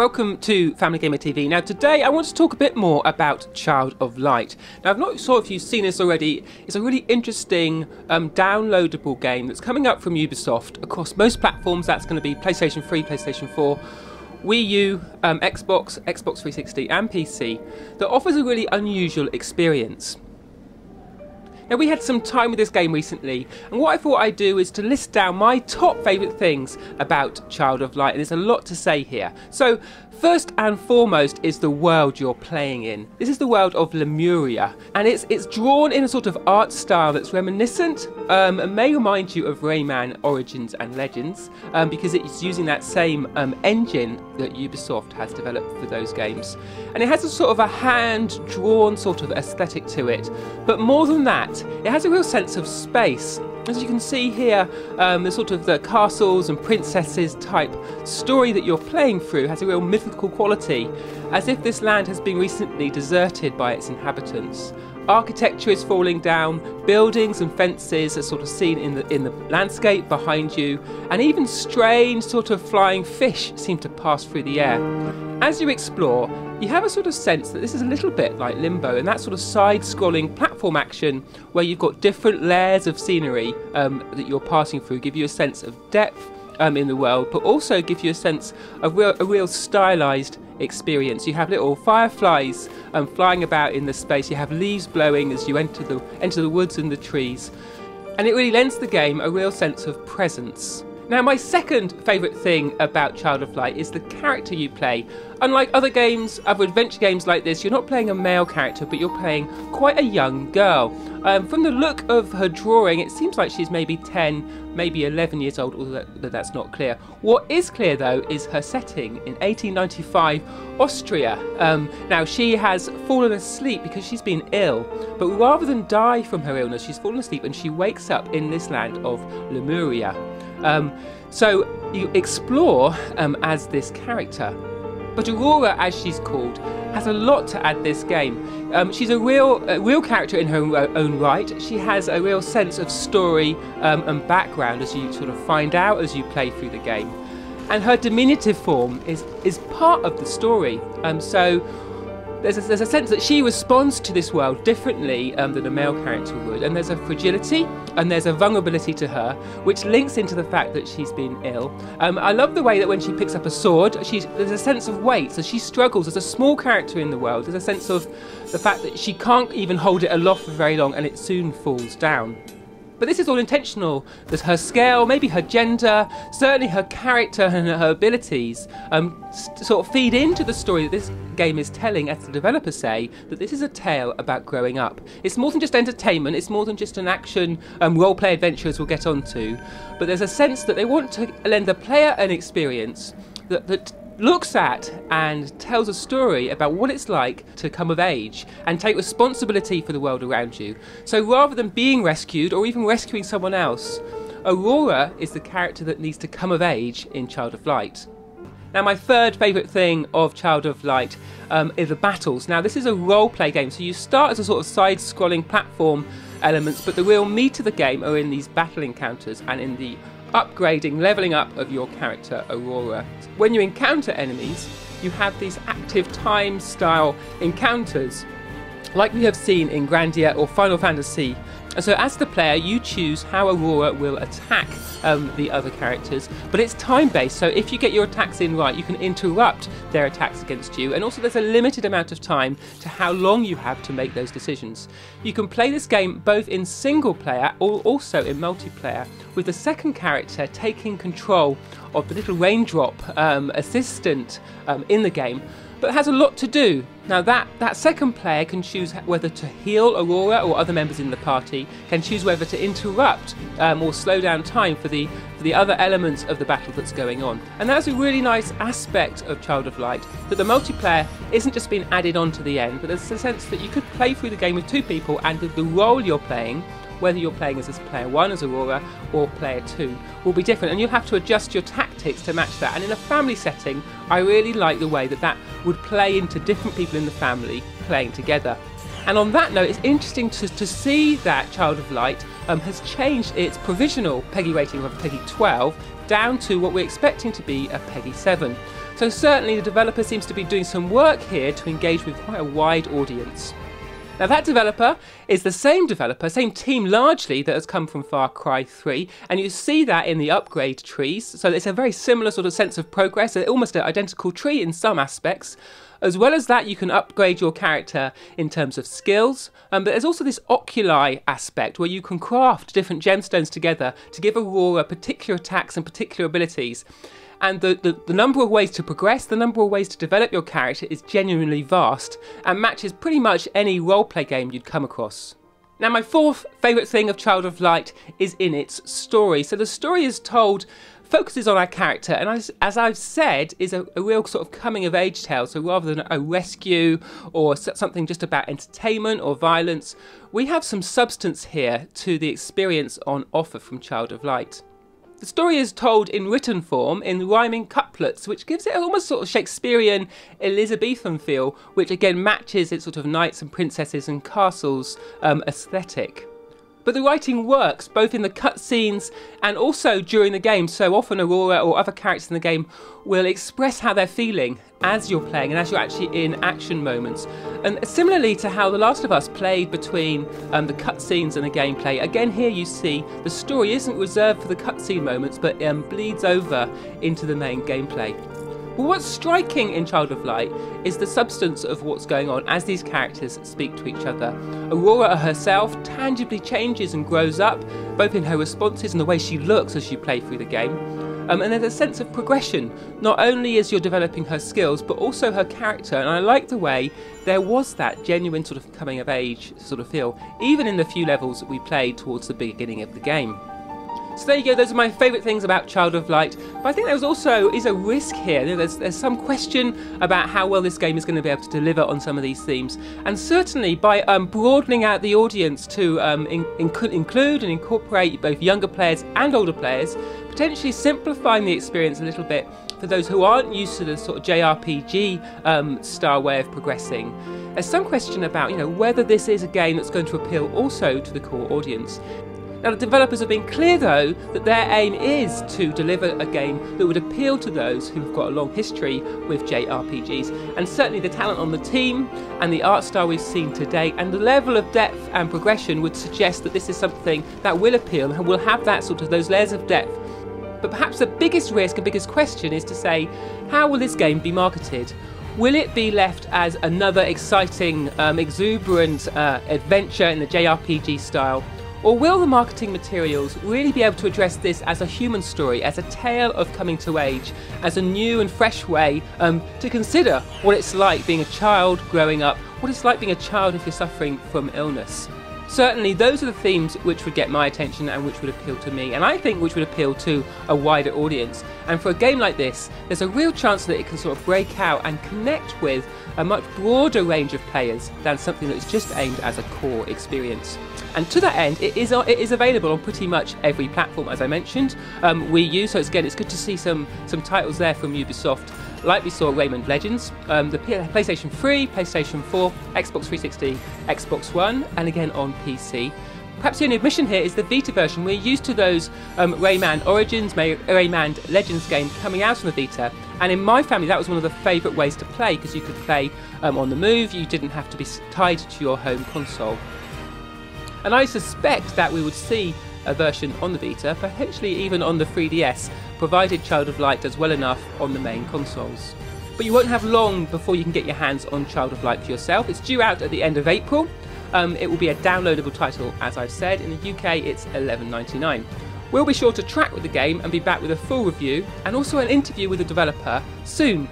welcome to Family Gamer TV. Now today I want to talk a bit more about Child of Light. Now I'm not sure if you've seen this already. It's a really interesting downloadable game that's coming up from Ubisoft across most platforms. That's going to be PlayStation 3, PlayStation 4, Wii U, Xbox, Xbox 360 and PC, that offers a really unusual experience. Now we had some time with this game recently, and what I thought I'd do is to list down my top favourite things about Child of Light, and there's a lot to say here. So first and foremost is the world you're playing in. This is the world of Lemuria, and it's drawn in a sort of art style that's reminiscent and may remind you of Rayman Origins and Legends, because it's using that same engine that Ubisoft has developed for those games. And it has a sort of a hand-drawn sort of aesthetic to it, but more than that, it has a real sense of space. As you can see here, the sort of the castles and princesses type story that you're playing through has a real mythical quality, as if this land has been recently deserted by its inhabitants. Architecture is falling down, buildings and fences are sort of seen in the landscape behind you, and even strange sort of flying fish seem to pass through the air. As you explore, you have a sort of sense that this is a little bit like Limbo, and that sort of side-scrolling platform action where you've got different layers of scenery that you're passing through, give you a sense of depth in the world, but also give you a sense of a real stylised experience. You have little fireflies flying about in the space, you have leaves blowing as you enter the woods and the trees, and it really lends the game a real sense of presence. Now my second favourite thing about Child of Light is the character you play. Unlike other games, other adventure games like this, you're not playing a male character, but you're playing quite a young girl. From the look of her drawing, it seems like she's maybe 10, maybe 11 years old, although that's not clear. What is clear though is her setting in 1895 Austria. Now she has fallen asleep because she's been ill, but rather than die from her illness, she's fallen asleep and she wakes up in this land of Lemuria. So you explore as this character, but Aurora, as she's called, has a lot to add this game. She's a real character in her own right. She has a real sense of story and background as you sort of find out as you play through the game, and her diminutive form is part of the story. So there's a sense that she responds to this world differently than a male character would, and there's a fragility and there's a vulnerability to her, which links into the fact that she's been ill. I love the way that when she picks up a sword, there's a sense of weight, so she struggles as a small character in the world. There's a sense of the fact that she can't even hold it aloft for very long and it soon falls down. But this is all intentional. There's her scale, maybe her gender, certainly her character and her abilities sort of feed into the story that this game is telling, as the developers say, that this is a tale about growing up. It's more than just entertainment, it's more than just an action role-play adventure, as we'll get onto, but there's a sense that they want to lend the player an experience that looks at and tells a story about what it's like to come of age and take responsibility for the world around you. So rather than being rescued or even rescuing someone else, Aurora is the character that needs to come of age in Child of Light. Now my third favourite thing of Child of Light is the battles. Now this is a role-play game, so you start as a sort of side-scrolling platform elements, but the real meat of the game are in these battle encounters and in the upgrading, levelling up of your character Aurora. When you encounter enemies, you have these active time style encounters like we have seen in Grandia or Final Fantasy. And so as the player, you choose how Aurora will attack the other characters, but it's time-based, so if you get your attacks in right, you can interrupt their attacks against you, and also there's a limited amount of time to how long you have to make those decisions. You can play this game both in single player or also in multiplayer, with the second character taking control of the little raindrop assistant in the game, but has a lot to do. Now that second player can choose whether to heal Aurora or other members in the party, can choose whether to interrupt or slow down time for the other elements of the battle that's going on. And that's a really nice aspect of Child of Light, that the multiplayer isn't just being added on to the end, but there's a sense that you could play through the game with two people, and the role you're playing, whether you're playing as player 1 as Aurora or player 2, will be different, and you'll have to adjust your tactics to match that. And in a family setting, I really like the way that would play into different people in the family playing together. And on that note, it's interesting to see that Child of Light has changed its provisional PEGI rating of PEGI 12 down to what we're expecting to be a PEGI 7. So certainly the developer seems to be doing some work here to engage with quite a wide audience. Now that developer is the same developer, same team largely, that has come from Far Cry 3, and you see that in the upgrade trees. So it's a very similar sort of sense of progress, almost an identical tree in some aspects. As well as that, you can upgrade your character in terms of skills, but there's also this oculi aspect where you can craft different gemstones together to give Aurora particular attacks and particular abilities. And the number of ways to progress, the number of ways to develop your character is genuinely vast and matches pretty much any roleplay game you'd come across. Now my fourth favourite thing of Child of Light is in its story. So the story is told, focuses on our character, and as I've said, is a real sort of coming of age tale. So rather than a rescue or something just about entertainment or violence, we have some substance here to the experience on offer from Child of Light. The story is told in written form, in rhyming couplets, which gives it almost sort of Shakespearean Elizabethan feel, which again matches its sort of knights and princesses and castles aesthetic. But the writing works both in the cutscenes and also during the game. So often Aurora or other characters in the game will express how they're feeling as you're playing and as you're actually in action moments. And similarly to how The Last of Us played between the cutscenes and the gameplay, again here you see the story isn't reserved for the cutscene moments but bleeds over into the main gameplay. But what's striking in Child of Light is the substance of what's going on as these characters speak to each other. Aurora herself tangibly changes and grows up, both in her responses and the way she looks as you play through the game. And there's a sense of progression, not only as you're developing her skills, but also her character. And I like the way there was that genuine sort of coming of age sort of feel, even in the few levels that we played towards the beginning of the game. So there you go, those are my favourite things about Child of Light, but I think there is a risk here. You know, there's some question about how well this game is going to be able to deliver on some of these themes, and certainly by broadening out the audience to include and incorporate both younger players and older players, potentially simplifying the experience a little bit for those who aren't used to the sort of JRPG style way of progressing. There's some question about, you know, whether this is a game that's going to appeal also to the core audience. Now the developers have been clear though that their aim is to deliver a game that would appeal to those who've got a long history with JRPGs, and certainly the talent on the team and the art style we've seen today and the level of depth and progression would suggest that this is something that will appeal and will have that sort of those layers of depth. But perhaps the biggest risk and biggest question is to say, how will this game be marketed? Will it be left as another exciting, exuberant adventure in the JRPG style? Or will the marketing materials really be able to address this as a human story, as a tale of coming to age, as a new and fresh way to consider what it's like being a child growing up, what it's like being a child if you're suffering from illness? Certainly those are the themes which would get my attention and which would appeal to me, and I think which would appeal to a wider audience. And for a game like this, there's a real chance that it can sort of break out and connect with a much broader range of players than something that's just aimed as a core experience. And to that end, it is available on pretty much every platform, as I mentioned. Wii U, so it's good to see some titles there from Ubisoft, like we saw Rayman Legends, the PlayStation 3, PlayStation 4, Xbox 360, Xbox One, and again on PC. Perhaps the only admission here is the Vita version. We're used to those Rayman Origins, Rayman Legends games coming out on the Vita, and in my family that was one of the favourite ways to play, because you could play on the move, you didn't have to be tied to your home console. And I suspect that we would see a version on the Vita, potentially even on the 3DS, provided Child of Light does well enough on the main consoles. But you won't have long before you can get your hands on Child of Light for yourself. It's due out at the end of April. It will be a downloadable title, as I've said. In the UK it's $11.99. We'll be sure to track with the game and be back with a full review and also an interview with the developer soon